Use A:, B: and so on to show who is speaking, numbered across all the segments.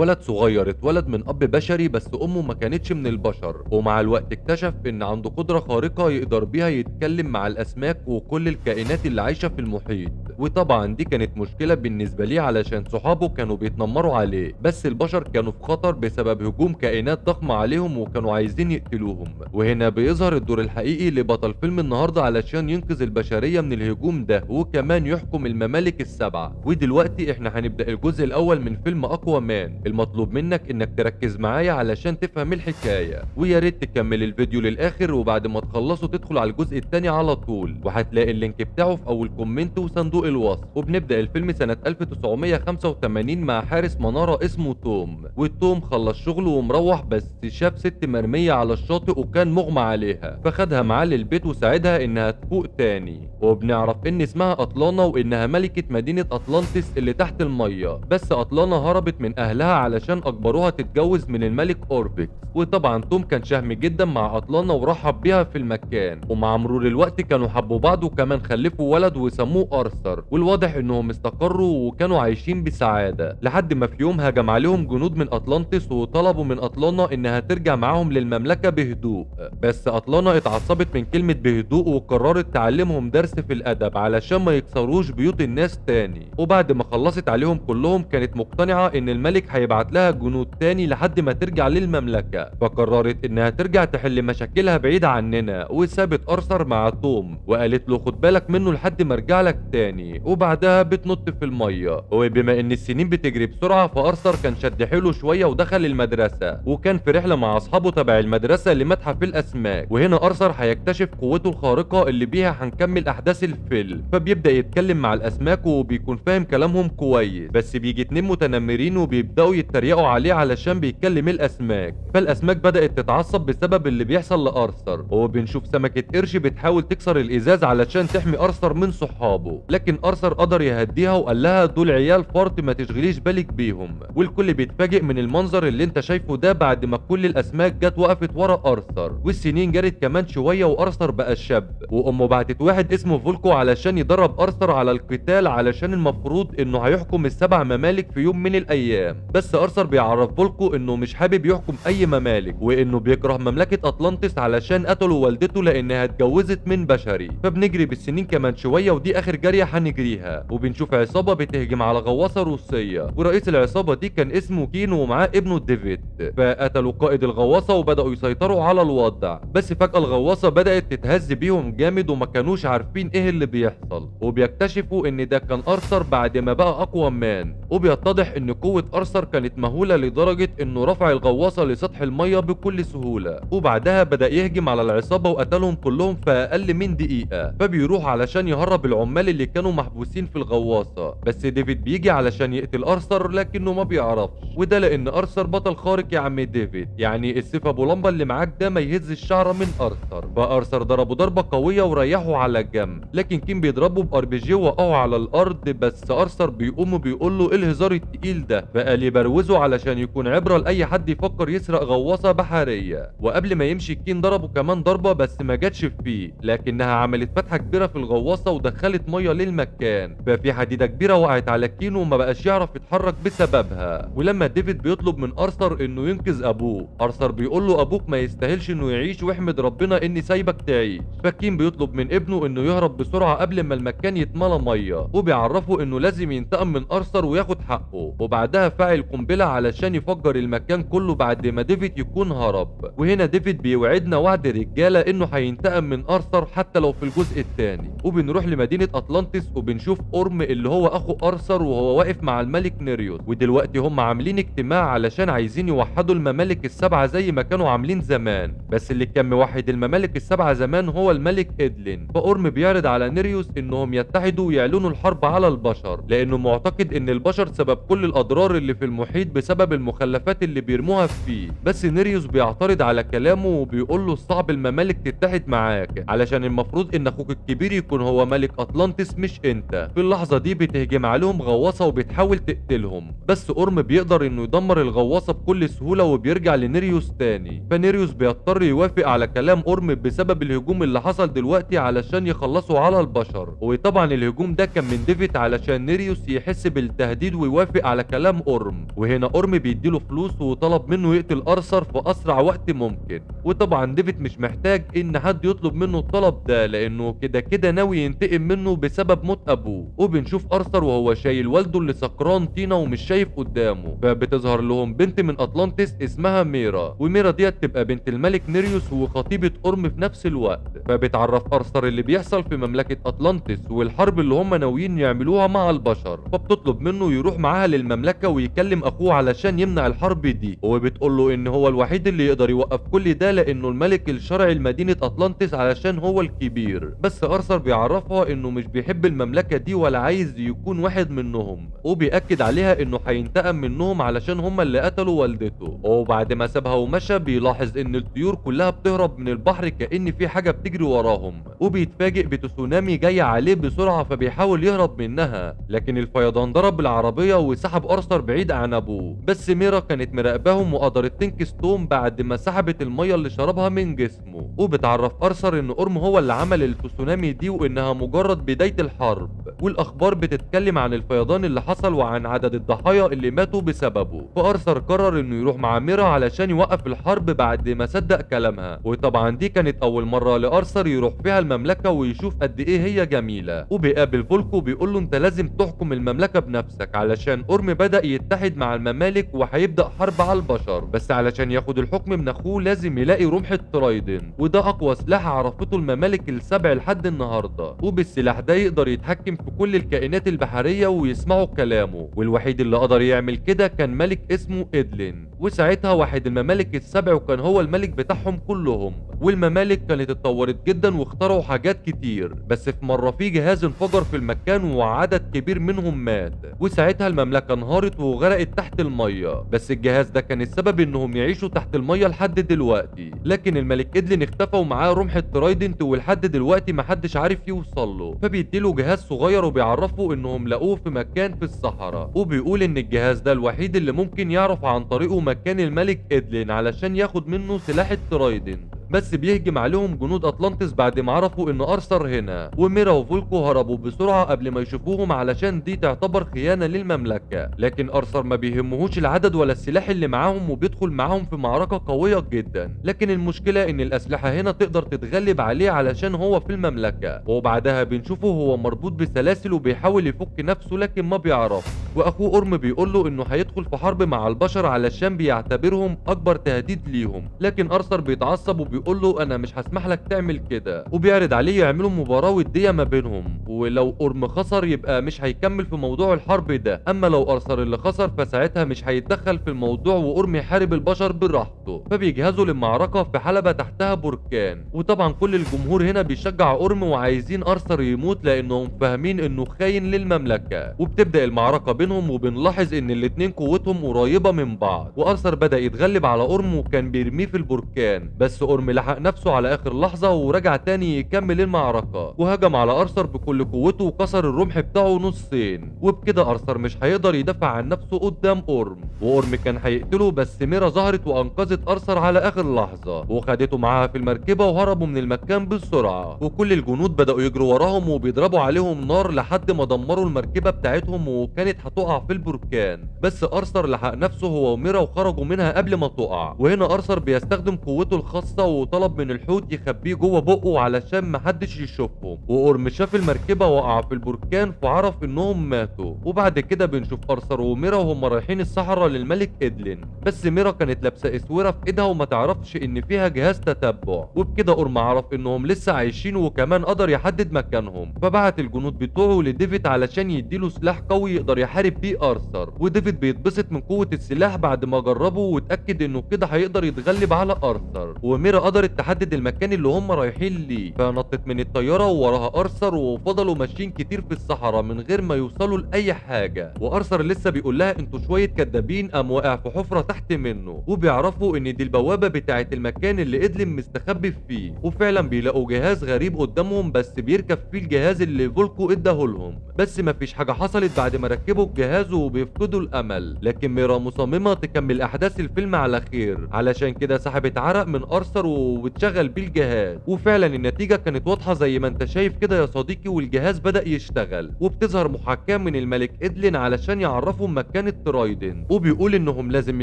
A: ولد صغير اتولد من اب بشري بس امه ما كانتش من البشر، ومع الوقت اكتشف ان عنده قدرة خارقة يقدر بيها يتكلم مع الاسماك وكل الكائنات اللي عايشة في المحيط. وطبعا دي كانت مشكلة بالنسبة ليه علشان صحابه كانوا بيتنمروا عليه، بس البشر كانوا في خطر بسبب هجوم كائنات ضخمة عليهم وكانوا عايزين يقتلوهم. وهنا بيظهر الدور الحقيقي لبطل فيلم النهاردة علشان ينقذ البشرية من الهجوم ده وكمان يحكم الممالك السبعة. ودلوقتي احنا هنبدأ الجزء الاول من فيلم اقوى مان. المطلوب منك انك تركز معايا علشان تفهم الحكاية، ويا ريت تكمل الفيديو للاخر، وبعد ما تخلصه تدخل على الجزء التاني على طول، وهتلاقي اللينك بتاعه في اول كومنت وصندوق الوصف. وبنبدأ الفيلم سنة 1985 مع حارس منارة اسمه توم. وتوم خلص شغله ومروح، بس شاف ست مرمية على الشاطئ وكان مغمى عليها، فخدها معاه للبيت وساعدها انها تفوق تاني. وبنعرف ان اسمها اطلانة وانها ملكة مدينة اطلانتس اللي تحت المية، بس اطلانة هربت من اهلها علشان اجبروها تتجوز من الملك اوربكس. وطبعا توم كان شهم جدا مع اطلانة ورحب بيها في المكان، ومع مرور الوقت كانوا حبوا بعض وكمان خلفوا ولد وسموه ارثر. والواضح انهم استقروا وكانوا عايشين بسعادة لحد ما في يوم هجم عليهم جنود من اطلانتس وطلبوا من اطلانة انها ترجع معاهم للمملكة بهدوء. بس اطلانة اتعصبت من كلمة بهدوء وقررت تعلمهم درس في الادب علشان ما يكسروش بيوت الناس تاني. وبعد ما خلصت عليهم كلهم كانت مقتنعة ان الملك هيبعت لها جنود تاني لحد ما ترجع للمملكة، فقررت انها ترجع تحل مشاكلها بعيدة عننا. وسابت ارثر مع توم وقالت له خد بالك منه لحد ما ارجع لك تاني، وبعدها بتنط في المية. وبما ان السنين بتجري بسرعة فارثر كان شد حيله شوية ودخل المدرسة، وكان في رحلة مع اصحابه تبع المدرسة لمتحف الاسماك. وهنا ارثر هيكتشف قوته الخارقة اللي بيها هنكمل احداث الفيلم. فبيبدأ يتكلم مع الاسماك وبيكون فاهم كلامهم كويس، بس بيجي اتنين متنمرين وبيبدأوا يتريقوا عليه علشان بيتكلم الاسماك. فالاسماك بدأت تتعصب بسبب اللي بيحصل لارثر، وبنشوف سمكة قرش بتحاول تكسر الازاز علشان تحمي ارثر من صحابه، لكن ارثر قدر يهديها وقال لها دول عيال فرد ما تشغليش بالك بيهم. والكل بيتفاجئ من المنظر اللي انت شايفه ده بعد ما كل الاسماك جت وقفت ورا ارثر. والسنين جرت كمان شويه وارثر بقى شاب، وامه بعتت واحد اسمه فولكو علشان يدرب ارثر على القتال علشان المفروض انه هيحكم السبع ممالك في يوم من الايام. بس ارثر بيعرف فولكو انه مش حابب يحكم اي ممالك، وانه بيكره مملكه اطلانتس علشان قتلوا والدته لانها اتجوزت من بشري. فبنجري بالسنين كمان شويه ودي اخر جاريه هنجريها، وبنشوف عصابه بتهجم على غواصه روسيه، ورئيس العصابه دي كان اسمه كين ومعاه ابنه ديفيد. فقتلوا قائد الغواصه وبداوا يسيطروا على الوضع، بس فجاه الغواصه بدات تتهز بيهم جامد وما كانوش عارفين ايه اللي بيحصل. وبيكتشفوا ان ده كان ارثر بعد ما بقى اقوى مان، وبيتضح ان قوه ارثر كانت مهوله لدرجه انه رفع الغواصه لسطح الميه بكل سهوله. وبعدها بدا يهجم على العصابه وقتلهم كلهم في اقل من دقيقه. فبيروح علشان يهرب العمال اللي كانوا محبوسين في الغواصه، بس ديفيد بيجي علشان يقتل ارثر لكنه ما بيعرفش، وده لان ارثر بطل خارق يا عم ديفيد، يعني السيف ابو لمبه اللي معاك ده ما يهز الشعره من ارثر. فارثر ضربه ضربه قويه وريحه على الجنب، لكن كين بيضربه بار بي جي وقعه على الارض. بس ارثر بيقوم وبيقول له ايه الهزار التقيل ده، فقال يبروزه علشان يكون عبره لاي حد يفكر يسرق غواصه بحريه. وقبل ما يمشي كين ضربه كمان ضربه بس ما جاتش فيه، لكنها عملت فتحه كبيره في الغواصه ودخلت ميه للمكان. ففي حديده كبيره وقعت على كين وما بقاش يعرف يتحرك بسببها. ولما ديفيد بيطلب من ارثر انه ينقذ ابوه، ارثر بيقول له ابوك ما يستاهلش انه يعيش واحمد ربنا اني سايبك تعيش. فكين بيطلب من ابنه انه يهرب بسرعه قبل ما المكان يتملى ميه، وبيعرفه انه لازم ينتقم من ارثر وياخد حقه. وبعدها فاعل قنبله علشان يفجر المكان كله بعد ما ديفيد يكون هرب. وهنا ديفيد بيوعدنا وعد رجاله انه هينتقم من ارثر حتى لو في الجزء الثاني. وبنروح لمدينه اطلانتس وبنشوف اورم اللي هو اخو ارثر وهو واقف مع الملك نيريوس. ودلوقتي هم عاملين اجتماع علشان عايزين يوحدوا الممالك السبعه زي ما كانوا عاملين زمان، بس اللي كان موحد الممالك السبعه زمان هو الملك ادلين. فاورم بيعرض على نيريوس انهم يتحدوا ويعلنوا الحرب على البشر، لانه معتقد ان البشر سبب كل الاضرار اللي في المحيط بسبب المخلفات اللي بيرموها فيه. بس نيريوس بيعترض على كلامه وبيقول له صعب الممالك تتحد معاك علشان المفروض ان اخوك الكبير يكون هو ملك اطلانتس مش انت. في اللحظه دي بتهجم عليهم غواصه وبتحاول تقتلهم، بس اورم بيقدر انه يدمر الغواصه بكل سهوله وبيرجع لنيريوس تاني. فنيريوس بيضطر يوافق على كلام اورم بسبب الهجوم اللي حصل دلوقتي علشان يخلصوا على البشر. وطبعا الهجوم ده كان من ديفيد علشان نيريوس يحس بالتهديد شديد ويوافق على كلام اورم. وهنا اورم بيديله فلوس وطلب منه يقتل ارثر في اسرع وقت ممكن. وطبعا ديفيد مش محتاج ان حد يطلب منه الطلب ده لانه كده كده ناوي ينتقم منه بسبب موت ابوه. وبنشوف ارثر وهو شايل والده اللي سكران طينه ومش شايف قدامه، فبتظهر لهم بنت من اطلانتس اسمها ميرا. وميرا ديت تبقى بنت الملك نيريوس وخطيبه اورم في نفس الوقت. فبتعرف ارثر اللي بيحصل في مملكه اطلانتس والحرب اللي هم ناويين يعملوها مع البشر. فبتطلب منه يروح معاها للمملكه ويكلم اخوه علشان يمنع الحرب دي. وبتقول له ان هو الوحيد اللي يقدر يوقف كل ده لانه الملك الشرعي لمدينه اطلانتس علشان هو الكبير. بس ارثر بيعرفها انه مش بيحب المملكه دي ولا عايز يكون واحد منهم، وبيأكد عليها انه هينتقم منهم علشان هم اللي قتلوا والدته. وبعد ما سابها ومشى بيلاحظ ان الطيور كلها بتهرب من البحر كأن في حاجه بتجري وراهم. وبيتفاجئ بتسونامي جايه عليه بسرعه فبيحاول يهرب منها، لكن الفيضان ضرب العربيه وسحب ارثر بعيد عن ابوه. بس ميرا كانت مراقباهم وقدرت تنقذ توم بعد ما سحبت الميه اللي شربها من جسمه. وبتعرف ارثر ان اورم هو اللي عمل التسونامي دي وانها مجرد بدايه الحرب. والاخبار بتتكلم عن الفيضان اللي حصل وعن عدد الضحايا اللي ماتوا بسببه. فارثر قرر انه يروح مع ميرا علشان يوقف الحرب بعد ما صدق كلامها. وطبعا دي كانت اول مره لارثر يروح فيها المملكه ويشوف قد ايه هي جميله. وبيقابل فولكو بيقول له انت لازم تحكم المملكه بنفسك علشان اورم بدأ يتحد مع الممالك وهيبدأ حرب على البشر. بس علشان ياخد الحكم من اخوه لازم يلاقي رمح الترايدن، وده اقوى سلاح عرفته الممالك السبع لحد النهارده. وبالسلاح ده يقدر يتحكم في كل الكائنات البحريه ويسمعوا كلامه. والوحيد اللي قدر يعمل كده كان ملك اسمه إدلين. وساعتها واحد الممالك السبع وكان هو الملك بتاعهم كلهم. والممالك كانت اتطورت جدا واخترعوا حاجات كتير. بس في مره في جهاز انفجر في المكان وعدد كبير منهم مات. وساعتها المملكه انهارت وغرقت تحت الميه. بس الجهاز ده كان السبب انهم يعيشوا تحت الميه لحد دلوقتي. لكن الملك إدلين اختفى ومعاه رمح الترايدنت ولحد دلوقتي محدش عارف يوصل له. فبيديله جهاز صغير وبيعرفوا انهم لقوه في مكان في الصحراء. وبيقول ان الجهاز ده الوحيد اللي ممكن يعرف عن طريقه مكان الملك إدلين علشان ياخد منه سلاح الترايدنت. بس بيهجم عليهم جنود اطلانتس بعد ما عرفوا ان ارثر هنا. وميرا وفولكو هربوا بسرعه قبل ما يشوفوهم علشان دي تعتبر خيانه للمملكه. لكن ارثر ما بيهمهوش العدد ولا السلاح اللي معاهم وبيدخل معاهم في معركه قويه جدا. لكن المشكله ان الاسلحه هنا تقدر تتغلب عليه علشان هو في المملكه. وبعدها بنشوفه هو مربوط بسلاسل وبيحاول يفك نفسه لكن ما بيعرفش. واخوه اورم بيقول له انه هيدخل في حرب مع البشر علشان بيعتبرهم اكبر تهديد ليهم. لكن ارثر بيتعصب وبيقول له انا مش هسمح لك تعمل كده. وبيعرض عليه يعملوا مباراه وديه ما بينهم، ولو اورم خسر يبقى مش هيكمل في موضوع الحرب ده. اما لو ارثر اللي خسر فساعتها مش هيتدخل في الموضوع واورم يحارب البشر براحته. فبيجهزوا للمعركه في حلبه تحتها بركان. وطبعا كل الجمهور هنا بيشجع اورم وعايزين ارثر يموت لانهم فاهمين انه خاين للمملكه. وبتبدا المعركه بينهم وبنلاحظ ان الاتنين قوتهم قريبه من بعض. وارثر بدا يتغلب على اورم وكان بيرميه في البركان. بس اورم لحق نفسه على اخر لحظه ورجع تاني يكمل المعركه. وهجم على ارثر بكل قوته وكسر الرمح بتاعه نصين. وبكده ارثر مش هيقدر يدافع عن نفسه قدام اورم. واورم كان هيقتله بس ميرا ظهرت وانقذت ارثر على اخر لحظه وخدته معاها في المركبه وهربوا من المكان بسرعه. وكل الجنود بداوا يجروا وراهم وبيضربوا عليهم نار لحد ما دمروا المركبه بتاعتهم وكانت هتقع في البركان. بس ارثر لحق نفسه هو وميرا وخرجوا منها قبل ما تقع. وهنا ارثر بيستخدم قوته الخاصه وطلب من الحوت يخبيه جوه بقه علشان محدش يشوفهم. واورم شاف المركبه وقع في البركان فعرف انهم ماتوا. وبعد كده بنشوف ارثر وميرا وهم رايحين الصحراء للملك إدلين. بس ميرا كانت لابسه اسوره في ايدها وما تعرفش ان فيها جهاز تتبع. وبكده اورم عرف انهم لسه عايشين وكمان قدر يحدد مكانهم. فبعت الجنود بتوعه لديفيد علشان يديله سلاح قوي يقدر يحارب بيه ارثر. وديفيد بيتبسط من قوه السلاح بعد ما جربه واتاكد انه كده هيقدر يتغلب على ارثر. وميرا قدرت تحدد المكان اللي هم رايحين ليه فنطت من الطياره ووراها ارثر وفضلوا ماشيين كتير في الصحراء من غير ما يوصلوا لاي حاجه. وارثر لسه بيقول لها انتوا شويه كدابين قام واقع في حفره تحت منه. وبيعرفوا بيفكروا ان دي البوابة بتاعة المكان اللي ادلين مستخبي فيه، وفعلا بيلاقوا جهاز غريب قدامهم بس بيركب فيه الجهاز اللي فولكو اداهولهم. بس مفيش حاجة حصلت بعد ما ركبوا الجهاز وبيفقدوا الامل، لكن ميرا مصممة تكمل احداث الفيلم على خير، علشان كده سحبت عرق من ارثر وبتشغل بيه الجهاز. وفعلا النتيجة كانت واضحة زي ما انت شايف كده يا صديقي، والجهاز بدأ يشتغل، وبتظهر محاكاة من الملك ادلين علشان يعرفوا مكان الترايدن، وبيقول انهم لازم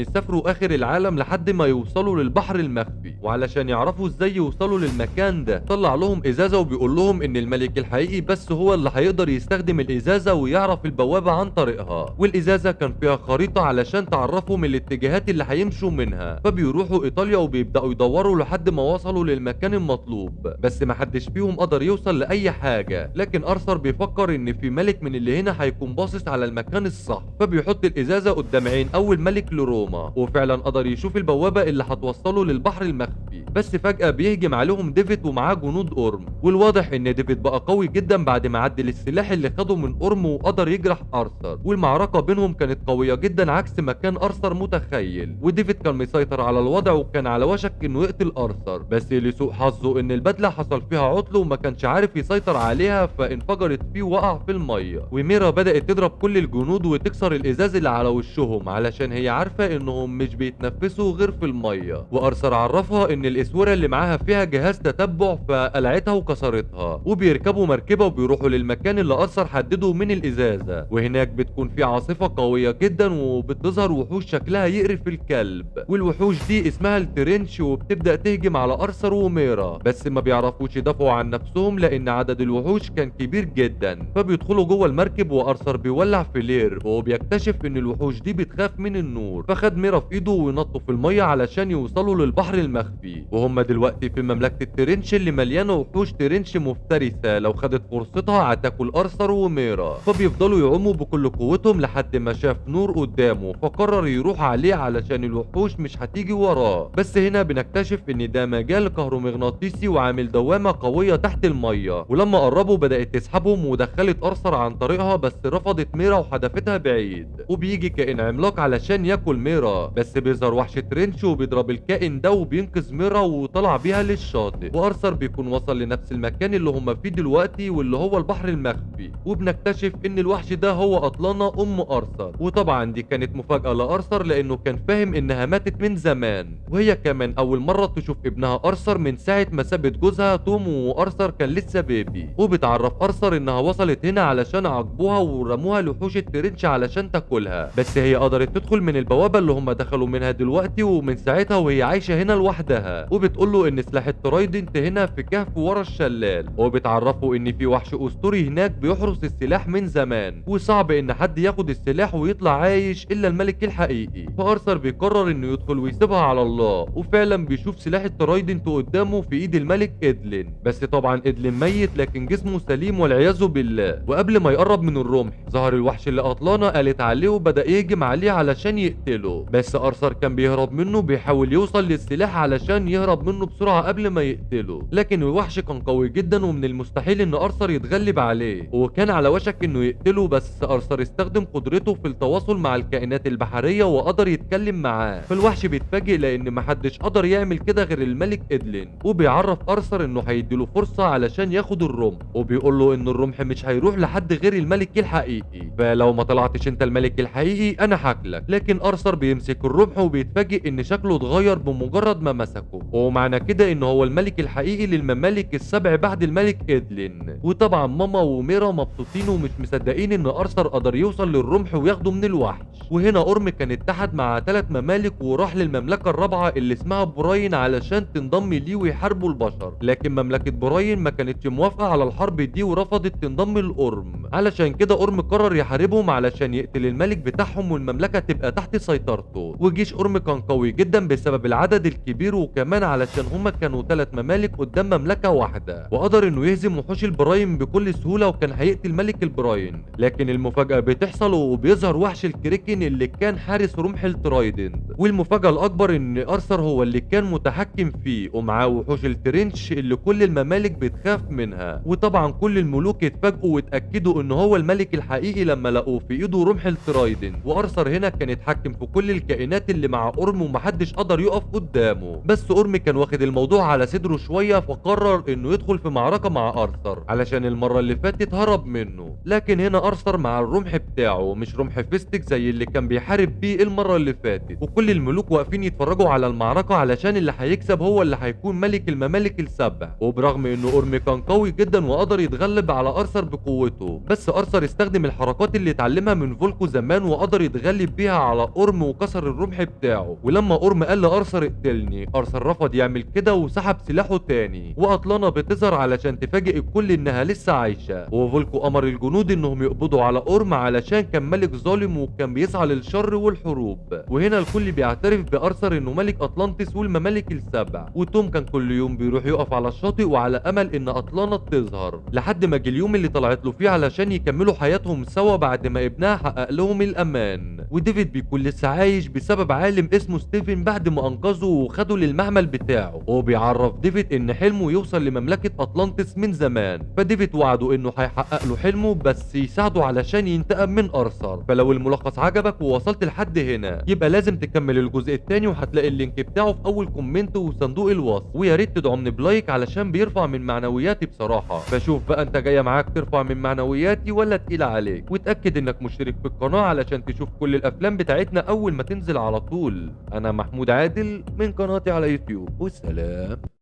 A: يسافروا اخر العالم لحد ما يوصلوا للبحر المخفي، وعلشان يعرفوا ازاي يوصلوا للمكان ده طلع لهم ازازة وبيقول لهم ان الملك الحقيقي بس هو اللي هيقدر يستخدم الازازة ويعرف البوابة عن طريقها. والازازة كان فيها خريطة علشان تعرفهم الاتجاهات اللي هيمشوا منها، فبيروحوا ايطاليا وبيبدأوا يدوروا لحد ما وصلوا للمكان المطلوب، بس محدش فيهم قدر يوصل لاي حاجة. لكن ارثر بيفكر ان في ملك من اللي هنا هيكون باصص على المكان الصح، فبيحط الازازة قدام عين اول ملك لروما، وفعلا قدر يشوف البوابة اللي هتوصله للبحر المخفي. بس فجأة بيهجم عليهم ديفيد ومعاه جنود اورم، والواضح ان ديفيد بقى قوي جدا بعد ما عدل السلاح اللي خده من اورم وقدر يجرح ارثر، والمعركة بينهم كانت قوية جدا عكس ما كان ارثر متخيل. وديفيد كان مسيطر على الوضع وكان على وشك انه يقتل ارثر، بس لسوء حظه ان البدلة حصل فيها عطل وما كانش عارف يسيطر عليها فانفجرت فيه وقع في المية. وميرا بدأت تضرب كل الجنود وتكسر الازاز اللي على وشهم علشان هي عارفة انهم مش بيتنفسوا غير في المية. وارثر عرفها ان الاسورة اللي معاها فيها جهاز تتبع فقلعتها وكسرتها، وبيركبوا مركبة وبيروحوا للمكان اللي ارثر حدده من الازازة. وهناك بتكون في عاصفة قوية جدا وبتظهر وحوش شكلها يقرف الكلب، والوحوش دي اسمها الترنش، وبتبدأ تهجم على ارثر وميرا، بس ما بيعرفوش يدافعوا عن نفسهم لان عدد الوحوش كان كبير جدا. فبيدخلوا جوه المركب وارثر بيولع في لير، وبيكتشف ان الوحوش دي بتخاف من النور، فخد ميرا في ايده ونطوا في الميه علشان يوصلوا للبحر المخفي. وهم دلوقتي في مملكه الترنش اللي مليانه وحوش ترنش مفترسه لو خدت فرصتها هتاكل ارثر وميرا. فبيفضلوا يعوموا بكل قوتهم لحد ما شاف نور قدامه فقرر يروح عليه علشان الوحوش مش هتيجي وراه. بس هنا بنكتشف ان ده مجال كهرومغناطيسي وعامل دوامه قويه تحت الميه، ولما قربوا بدات تسحبهم ودخلت ارثر عن طريقها، بس رفضت ميرا وحدفتها بعيد. وبيجي كائن عملاق علشان ياكل ميرا، بس بيظهر وحش ترنش وبيضرب الكائن ده وبينقذ ميرا وطلع بيها للشاطئ. وارثر بيكون وصل لنفس المكان اللي هم فيه دلوقتي واللي هو البحر المخفي، وبنكتشف ان الوحش ده هو اطلانة ام ارثر. وطبعا دي كانت مفاجأة لارثر لانه كان فاهم انها ماتت من زمان، وهي كمان اول مرة تشوف ابنها ارثر من ساعة ما سابت جوزها توم وارثر كان لسه بيبي. وبتعرف ارثر انها وصلت هنا علشان عاقبوها ورموها لوحوش الترنش علشان تاكلها، بس هي قدرت تدخل من البوابة اللي هم دخلوا منها دلوقتي، ومن ساعتها وهي عايشة هنا لوحدها. وبتقول له ان سلاح الترايدنت هنا في كهف ورا الشلال، وبتعرفه ان في وحش اسطوري هناك بيحرس السلاح من زمان، وصعب ان حد ياخد السلاح ويطلع عايش الا الملك الحقيقي. فارثر بيقرر انه يدخل ويسيبها على الله، وفعلا بيشوف سلاح الترايدنت قدامه في ايد الملك ادلين، بس طبعا ادلين ميت لكن جسمه سليم والعياذ بالله. وقبل ما يقرب من الرمح ظهر الوحش اللي اطلانة قالت عليه وبدأ يهجم عليه علشان يقتله، بس ارثر كان بيهرب منه بيحاول يوصل للسلاح علشان يهرب منه بسرعة قبل ما يقتله. لكن الوحش كان قوي جدا ومن المستحيل ان ارثر يتغلب عليه، وكان على وشك انه يقتله، بس ارثر استخدم قدرته في التواصل مع الكائنات البحرية وقدر يتكلم معاه. فالوحش بيتفاجئ لان محدش قدر يعمل كده غير الملك ادلين، وبيعرف ارثر انه هيديله فرصة علشان ياخد الرمح، وبيقول له ان الرمح مش هيروح لحد غير الملك الحقيقي، فلو ما طلعتش انت الملك الحقيقي انا هاكلك. لكن ارثر بيمسك الرمح وبيتفاجئ ان شكله اتغير بمجرد ما مسكه، ومعنى كده ان هو الملك الحقيقي للممالك السبع بعد الملك ادلين. وطبعا ماما وميرا مبسوطين ومش مصدقين ان ارثر قدر يوصل للرمح وياخده من الوحش. وهنا اورم كان اتحد مع 3 ممالك وراح للمملكة الرابعة اللي اسمها براين علشان تنضم ليه ويحاربوا البشر، لكن مملكة براين ما كانتش موافقة على الحرب دي ورفضت تنضم لأورم، علشان كده أورم قرر يحاربهم علشان يقتل الملك بتاعهم والمملكة تبقى تحت سيطرته. وجيش أورم كان قوي جدا بسبب العدد الكبير كمان علشان هما كانوا 3 ممالك قدام مملكة واحدة، وقدر انه يهزم وحوش البراين بكل سهولة وكان هيقتل ملك البراين. لكن المفاجأة بتحصل وبيظهر وحش الكريكن اللي كان حارس رمح الترايدنت، والمفاجأة الأكبر ان أرثر هو اللي كان متحكم فيه، ومعاه وحوش الترنش اللي كل الممالك بتخاف منها. وطبعا كل الملوك اتفاجئوا واتأكدوا ان هو الملك الحقيقي لما لقوه في ايده رمح الترايدنت. وأرثر هنا كان اتحكم في كل الكائنات اللي مع أورم ومحدش قدر يقف قدامه. بس أورم كان واخد الموضوع على صدره شوية، فقرر انه يدخل في معركة مع أرثر علشان المرة اللي فاتت هرب منه. لكن هنا أرثر مع الرمح بتاعه، مش رمح فيستك زي اللي كان بيحارب بيه المرة اللي فاتت. وكل الملوك واقفين يتفرجوا على المعركة علشان اللي هيكسب هو اللي هيكون ملك الممالك السبع. وبرغم انه أورم كان قوي جدا وقدر يتغلب على أرثر بقوته، بس أرثر استخدم الحركات اللي اتعلمها من فولكو زمان وقدر يتغلب بيها على أورم وكسر الرمح بتاعه. ولما أورم قال لأرثر اقتلني، أرثر رفض يعمل كده وسحب سلاحه تاني. وأطلانة بتظهر علشان تفاجئ الكل انها لسه عايشة. وفولكو امر الجنود انهم يقبضوا على أورم علشان كان ملك ظالم وكان بيسعى للشر والحروب. وهنا الكل بيعترف بأرثر انه ملك أطلانتس والممالك السبع. وتوم كان كل يوم بيروح يقف على الشاطئ وعلى امل ان أطلانة تظهر، لحد ما جه اليوم اللي طلعت له فيه علشان يكملوا حياتهم سوا بعد ما ابنها حقق لهم الامان. وديفيد بيكون لسه عايش بسبب عالم اسمه ستيفن بعد ما انقذه وخده للمعمل بتاعه. وهو بيعرف ديفيد ان حلمه يوصل لمملكة أطلانتس من زمان. فديفيد وعده انه هيحقق له حلمه بس يساعده علشان ينتقم من أرثر. فلو الملخص عجبك ووصلت لحد هنا يبقى لازم تكمل الجزء الثاني، وهتلاقي اللينك بتاعه في اول كومنت وصندوق الوصف. ويا ريت تدعمني بلايك علشان بيرفع من معنوياتي بصراحة. فشوف بقى انت جاية معاك ترفع من معنوياتي ولا تقيلة عليك. وتأكد انك مشترك في القناة علشان تشوف كل الافلام بتاعتنا اول ما تنزل على طول. انا محمود عادل من قناتي على يوتيوب، والسلام.